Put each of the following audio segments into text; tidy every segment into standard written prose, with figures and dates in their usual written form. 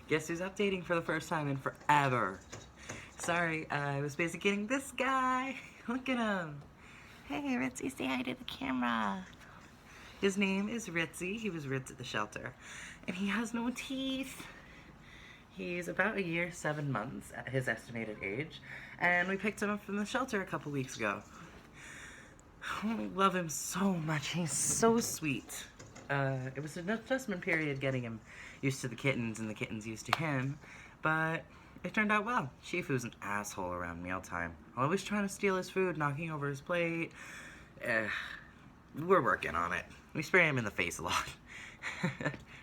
Guess who's updating for the first time in forever? Sorry, I was busy getting this guy. Look at him. Hey, Ritzy, say hi to the camera. His name is Ritzy. He was ripped at the shelter. And he has no teeth. He's about a year, 7 months at his estimated age. And we picked him up from the shelter a couple weeks ago. I love him so much. He's so sweet. It was an adjustment period getting him used to the kittens and the kittens used to him, but it turned out well. Shifu's an asshole around mealtime. Always trying to steal his food, knocking over his plate. We're working on it. We spray him in the face a lot.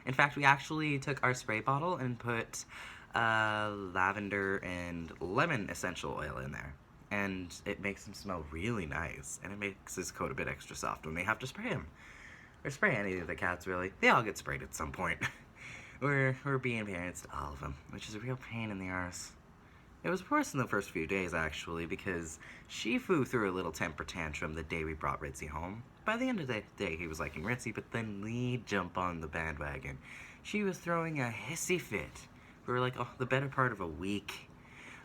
In fact, we actually took our spray bottle and put lavender and lemon essential oil in there. And it makes him smell really nice, and it makes his coat a bit extra soft when they have to spray him. Or spray any of the cats, really. They all get sprayed at some point. We're being parents to all of them, which is a real pain in the arse. It was worse in the first few days, actually, because Shifu threw a little temper tantrum the day we brought Ritzy home. By the end of the day, he was liking Ritzy, but then Lee jumped on the bandwagon. She was throwing a hissy fit for like the better part of a week.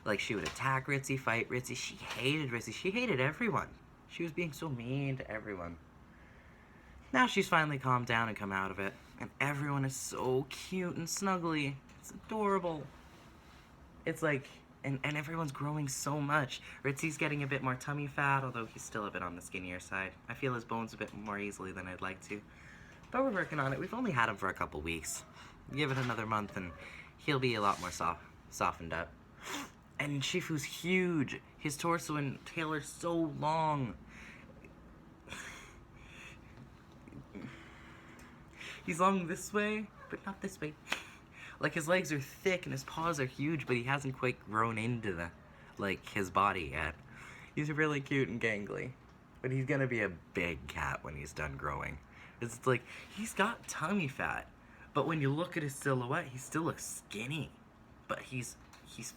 Like, she would attack Ritzy, fight Ritzy. She hated Ritzy. She hated everyone. She was being so mean to everyone. Now she's finally calmed down and come out of it. And everyone is so cute and snuggly. It's adorable. It's like, and everyone's growing so much. Ritzy's getting a bit more tummy fat, although he's still a bit on the skinnier side. I feel his bones a bit more easily than I'd like to. But we're working on it. We've only had him for a couple weeks. Give it another month and he'll be a lot more softened up. And Shifu's huge. His torso and tail are so long. He's long this way, but not this way. Like, his legs are thick and his paws are huge, but he hasn't quite grown into his body yet. He's really cute and gangly. But he's gonna be a big cat when he's done growing. It's like, he's got tummy fat, but when you look at his silhouette, he still looks skinny. But he's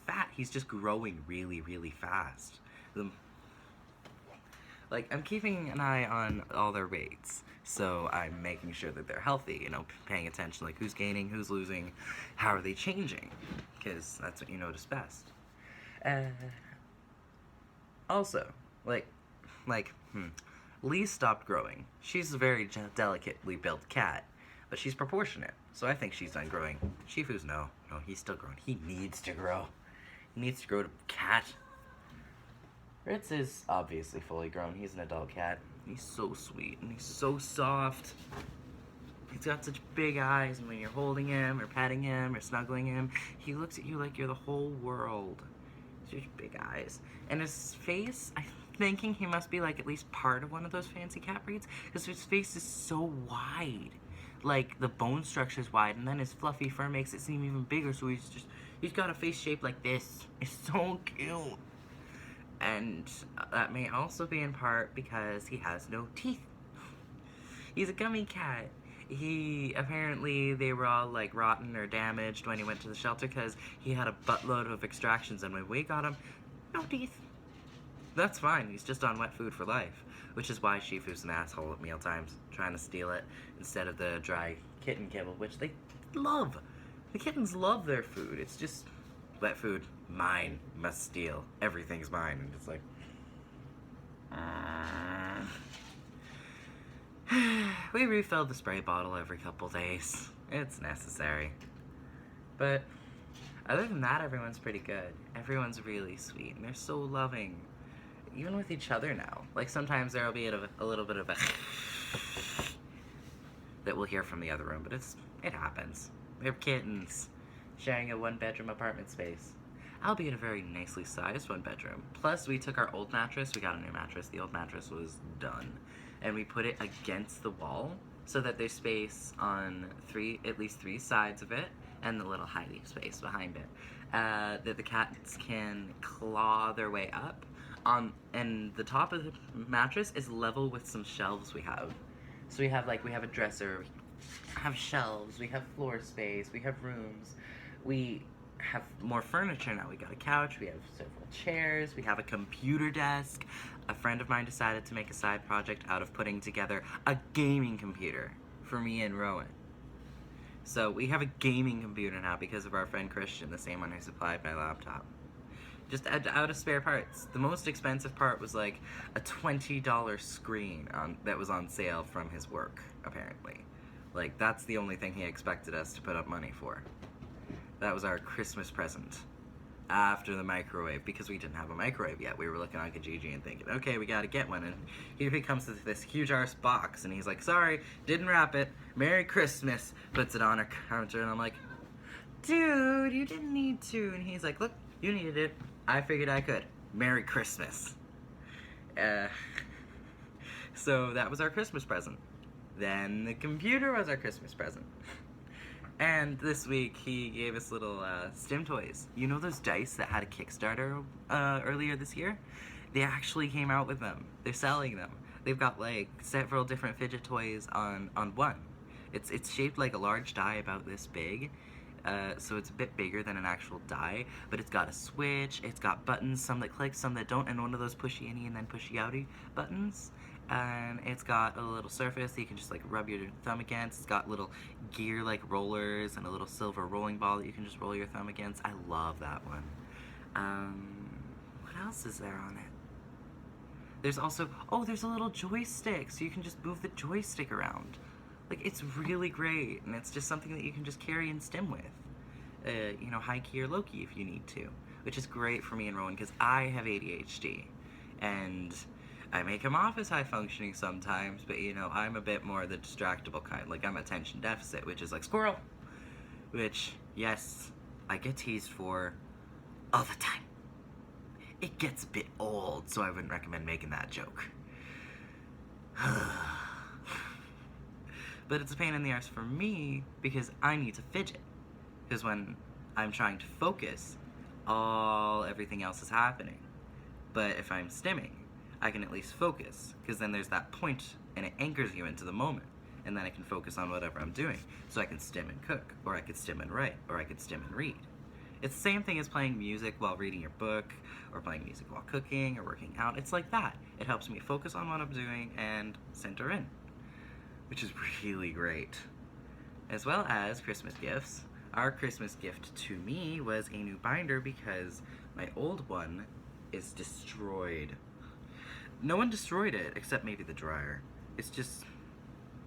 fat. He's just growing really, really fast. Like, I'm keeping an eye on all their weights, so I'm making sure that they're healthy, you know, paying attention, like, who's gaining, who's losing, how are they changing, because that's what you notice best. Also, Lee stopped growing. She's a very delicately built cat, but she's proportionate, so I think she's done growing. Shifu's no, he's still growing. He needs to grow. He needs to grow to cat. Ritz is obviously fully grown. He's an adult cat. He's so sweet and he's so soft. He's got such big eyes, and when you're holding him or petting him or snuggling him, he looks at you like you're the whole world. Such big eyes. And his face, I'm thinking he must be like at least part of one of those fancy cat breeds, because his face is so wide. Like, the bone structure's wide, and then his fluffy fur makes it seem even bigger, so he's got a face shaped like this. It's so cute. And that may also be in part because he has no teeth. He's a gummy cat. Apparently, they were all like rotten or damaged when he went to the shelter because he had a buttload of extractions, and when we got him, no teeth. That's fine, he's just on wet food for life, which is why Shifu's an asshole at mealtimes, trying to steal it instead of the dry kitten kibble, which they love. The kittens love their food. It's just wet food, mine, must steal. Everything's mine. And it's like, we refill the spray bottle every couple days. It's necessary. But other than that, everyone's pretty good. Everyone's really sweet, and they're so loving. Even with each other now. Like, sometimes there'll be a little bit of a that we'll hear from the other room, but it happens. They're kittens sharing a one-bedroom apartment space. I'll be in a very nicely sized one-bedroom. Plus, we took our old mattress. We got a new mattress. The old mattress was done. And we put it against the wall so that there's space on at least three sides of it, and the little hiding space behind it. That the cats can claw their way up. And the top of the mattress is level with some shelves we have. So we have a dresser, we have shelves, we have floor space, we have rooms, we have more furniture now. We got a couch, we have several chairs, we have a computer desk. A friend of mine decided to make a side project out of putting together a gaming computer for me and Rowan. So we have a gaming computer now because of our friend Christian, the same one who supplied my laptop. Just out of spare parts. The most expensive part was like a $20 screen that was on sale from his work, apparently. Like, that's the only thing he expected us to put up money for. That was our Christmas present. After the microwave, because we didn't have a microwave yet. We were looking on Kijiji and thinking, okay, we gotta get one. And here he comes with this huge arse box, and he's like, sorry, didn't wrap it. Merry Christmas. Puts it on our counter, and I'm like, dude, you didn't need to. And he's like, look, you needed it. I figured I could. Merry Christmas. So that was our Christmas present. Then the computer was our Christmas present. And this week he gave us little Stim toys. You know those dice that had a Kickstarter earlier this year? They actually came out with them. They're selling them. They've got like several different fidget toys on one. It's shaped like a large die about this big. So it's a bit bigger than an actual die, but it's got a switch, it's got buttons, some that click, some that don't, and one of those pushy inny and then pushy outy buttons. And it's got a little surface that you can just like rub your thumb against. It's got little gear like rollers and a little silver rolling ball that you can just roll your thumb against. I love that one. What else is there on it? There's also, there's a little joystick, so you can just move the joystick around. Like, it's really great, and it's just something that you can just carry and stim with. You know, high key or low key if you need to, which is great for me and Rowan because I have ADHD, and I may come off as high functioning sometimes, but you know, I'm a bit more the distractible kind. Like, I'm attention deficit, which is like squirrel, which, yes, I get teased for all the time. It gets a bit old, so I wouldn't recommend making that joke. But it's a pain in the arse for me because I need to fidget. Because when I'm trying to focus, everything else is happening. But if I'm stimming, I can at least focus, because then there's that point and it anchors you into the moment, and then I can focus on whatever I'm doing. So I can stim and cook, or I could stim and write, or I could stim and read. It's the same thing as playing music while reading your book, or playing music while cooking, or working out. It's like that. It helps me focus on what I'm doing and center in, which is really great. As well as Christmas gifts. Our Christmas gift to me was a new binder because my old one is destroyed. No one destroyed it, except maybe the dryer. It's just,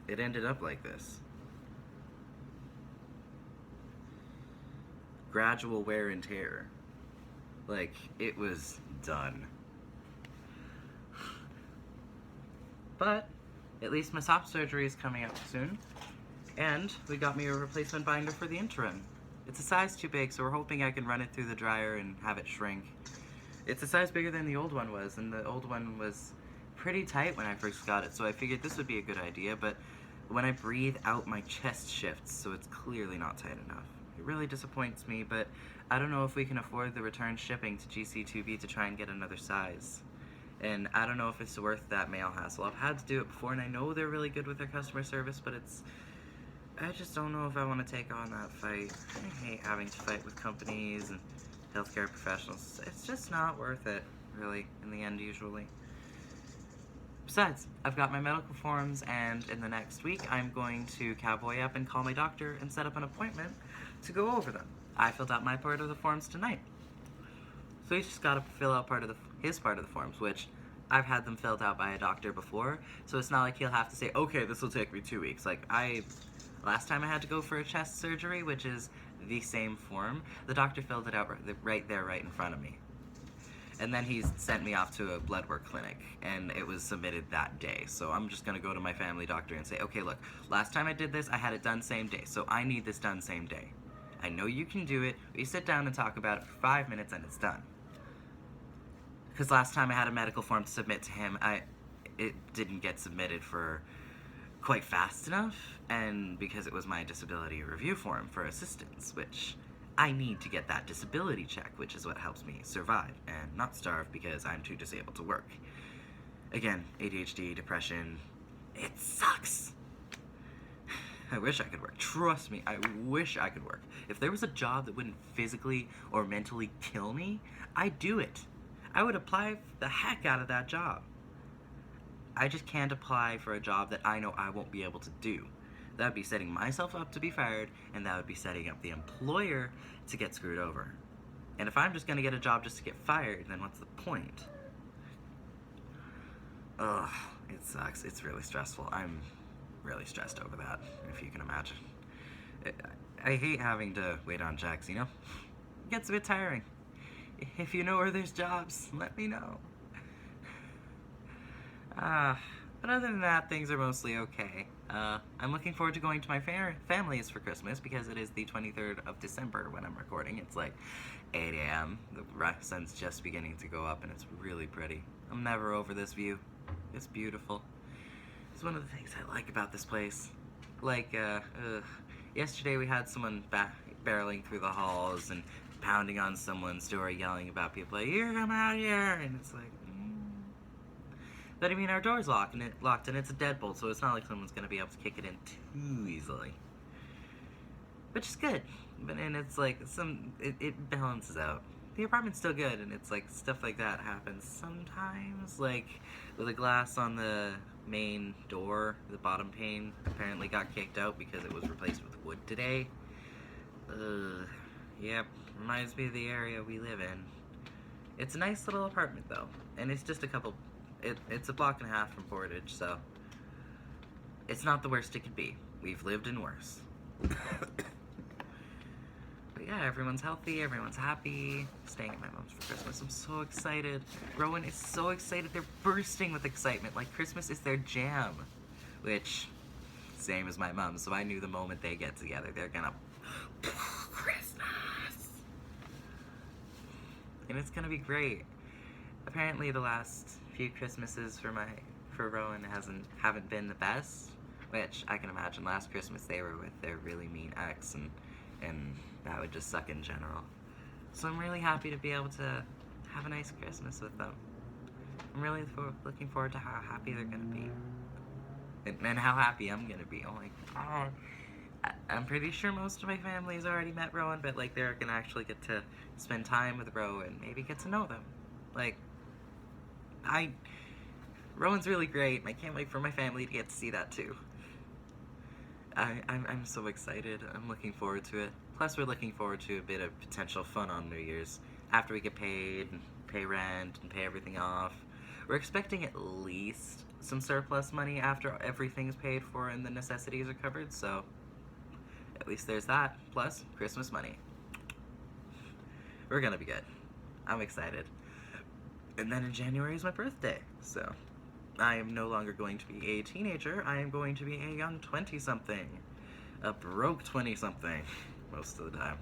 it ended up like this. Gradual wear and tear. Like, it was done. But at least my top surgery is coming up soon, and we got me a replacement binder for the interim. It's a size too big, so we're hoping I can run it through the dryer and have it shrink. It's a size bigger than the old one was, and the old one was pretty tight when I first got it, so I figured this would be a good idea, but when I breathe out, my chest shifts, so it's clearly not tight enough. It really disappoints me, but I don't know if we can afford the return shipping to GC2B to try and get another size. And I don't know if it's worth that mail hassle. I've had to do it before, and I know they're really good with their customer service, but I just don't know if I want to take on that fight. I hate having to fight with companies and healthcare professionals. It's just not worth it, really, in the end, usually. Besides, I've got my medical forms, and in the next week, I'm going to cowboy up and call my doctor and set up an appointment to go over them. I filled out my part of the forms tonight. So he's just got to fill out his part of the forms, which I've had them filled out by a doctor before, so it's not like he'll have to say, okay, this will take me 2 weeks. Like, last time I had to go for a chest surgery, which is the same form, the doctor filled it out right there, right in front of me. And then he sent me off to a blood work clinic, and it was submitted that day. So I'm just going to go to my family doctor and say, okay, look, last time I did this, I had it done same day, so I need this done same day. I know you can do it. We sit down and talk about it for 5 minutes, and it's done. Because last time I had a medical form to submit to him, it didn't get submitted for quite fast enough, and because it was my disability review form for assistance, which I need to get that disability check, which is what helps me survive and not starve because I'm too disabled to work. Again, ADHD, depression, it sucks. I wish I could work. Trust me, I wish I could work. If there was a job that wouldn't physically or mentally kill me, I'd do it. I would apply the heck out of that job. I just can't apply for a job that I know I won't be able to do. That would be setting myself up to be fired, and that would be setting up the employer to get screwed over. And if I'm just gonna get a job just to get fired, then what's the point? Ugh, it sucks. It's really stressful. I'm really stressed over that, if you can imagine. I hate having to wait on checks, you know? It gets a bit tiring. If you know where there's jobs, let me know. But other than that, things are mostly okay. I'm looking forward to going to my family's for Christmas because it is the 23rd of December when I'm recording. It's like 8 a.m. The sun's just beginning to go up and it's really pretty. I'm never over this view. It's beautiful. It's one of the things I like about this place. Like, yesterday we had someone barreling through the halls and pounding on someone's door, yelling about people like, "You're coming out here!" And it's like, But I mean, our door's locked and it's a deadbolt, so it's not like someone's gonna be able to kick it in too easily. Which is good. And it's like it balances out. The apartment's still good, and it's like stuff like that happens sometimes. Like with the glass on the main door, the bottom pane apparently got kicked out because it was replaced with wood today. Yep, reminds me of the area we live in. It's a nice little apartment though, and it's just a couple. It's a block and a half from Portage, so it's not the worst it could be. We've lived in worse. But yeah, everyone's healthy, everyone's happy, staying at my mom's for Christmas. I'm so excited. Rowan is so excited. They're bursting with excitement. Like, Christmas is their jam. Which, same as my mom, so I knew the moment they get together, they're gonna Christmas! And it's gonna be great. Apparently the last few Christmases for Rowan haven't been the best, which I can imagine. Last Christmas they were with their really mean ex, and that would just suck in general. So I'm really happy to be able to have a nice Christmas with them. I'm really looking forward to how happy they're gonna be, and how happy I'm gonna be. Oh my god. I'm pretty sure most of my family's already met Rowan, but like they're gonna actually get to spend time with Rowan, maybe get to know them. Like, Rowan's really great, and I can't wait for my family to get to see that too. I'm so excited. I'm looking forward to it. Plus, we're looking forward to a bit of potential fun on New Year's after we get paid and pay rent and pay everything off. We're expecting at least some surplus money after everything's paid for and the necessities are covered, so at least there's that. Plus, Christmas money. We're gonna be good. I'm excited. And then in January is my birthday, so I am no longer going to be a teenager. I am going to be a young 20-something. A broke 20-something, most of the time.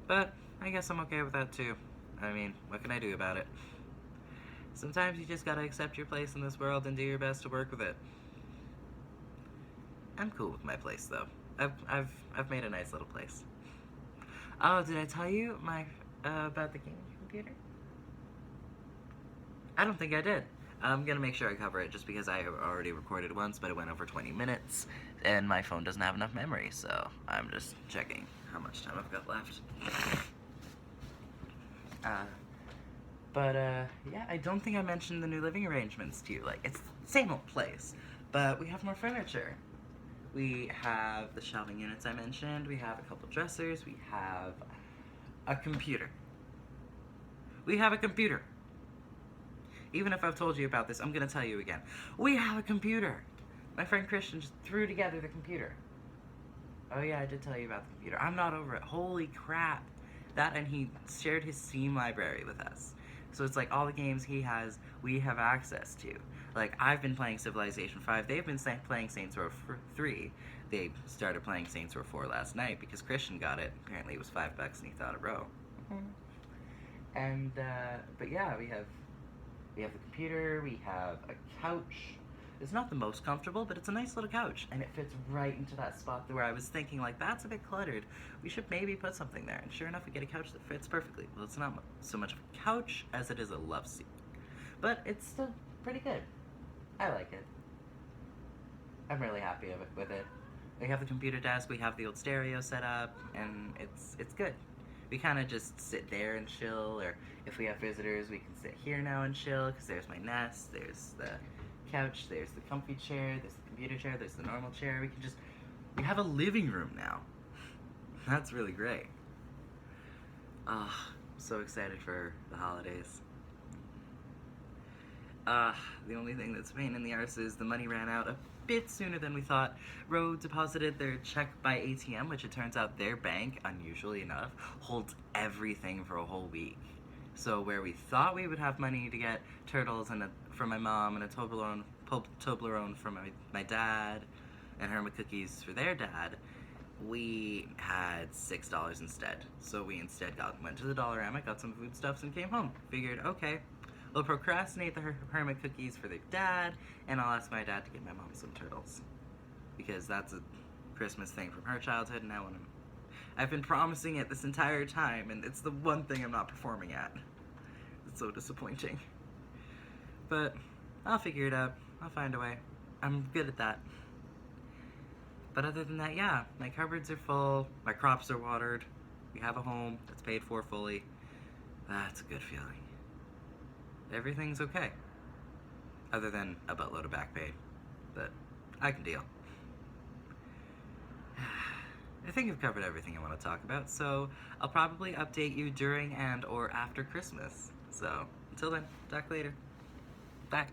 But I guess I'm okay with that too. I mean, what can I do about it? Sometimes you just gotta accept your place in this world and do your best to work with it. I'm cool with my place though. I've made a nice little place. Oh, did I tell you about the gaming computer? I don't think I did. I'm gonna make sure I cover it just because I already recorded once, but it went over 20 minutes, and my phone doesn't have enough memory, so I'm just checking how much time I've got left. Yeah, I don't think I mentioned the new living arrangements to you. Like, it's the same old place, but we have more furniture. We have the shelving units I mentioned, we have a couple dressers, we have a computer. We have a computer. Even if I've told you about this, I'm gonna tell you again. We have a computer! My friend Christian just threw together the computer. Oh yeah, I did tell you about the computer. I'm not over it. Holy crap. That, and he shared his Steam library with us. So it's like all the games he has, we have access to. Like, I've been playing Civilization 5. They've been playing Saints Row 3. They started playing Saints Row 4 last night because Christian got it. Apparently it was $5 and he thought a row. And, but yeah, we have the computer, we have a couch. It's not the most comfortable, but it's a nice little couch, and it fits right into that spot where I was thinking, like, that's a bit cluttered. We should maybe put something there. And sure enough, we get a couch that fits perfectly. Well, it's not so much of a couch as it is a love seat. But it's still pretty good. I like it. I'm really happy with it. We have the computer desk, we have the old stereo set up, and it's good. We kind of just sit there and chill, or if we have visitors, we can sit here now and chill, because there's my nest, there's the couch, there's the comfy chair, there's the computer chair, there's the normal chair. We can just We have a living room now. That's really great. Ah, so excited for the holidays. The only thing that's a pain in the arse is the money ran out a bit sooner than we thought. Roe deposited their check by ATM, which it turns out their bank, unusually enough, holds everything for a whole week. So where we thought we would have money to get turtles and for my mom and a Toblerone for my dad and Hermit cookies for their dad, we had $6 instead. So we instead went to the Dollarama, got some foodstuffs, and came home. Figured, okay, we'll procrastinate the Hermit cookies for their dad, and I'll ask my dad to get my mom some turtles. Because that's a Christmas thing from her childhood, and I've been promising it this entire time, and it's the one thing I'm not performing at. It's so disappointing. But I'll figure it out. I'll find a way. I'm good at that. But other than that, yeah, my cupboards are full, my crops are watered, we have a home that's paid for fully. That's a good feeling. Everything's okay. Other than a buttload of back pain. But I can deal. I think I've covered everything I want to talk about, so I'll probably update you during and or after Christmas. So, until then, talk later. Bye.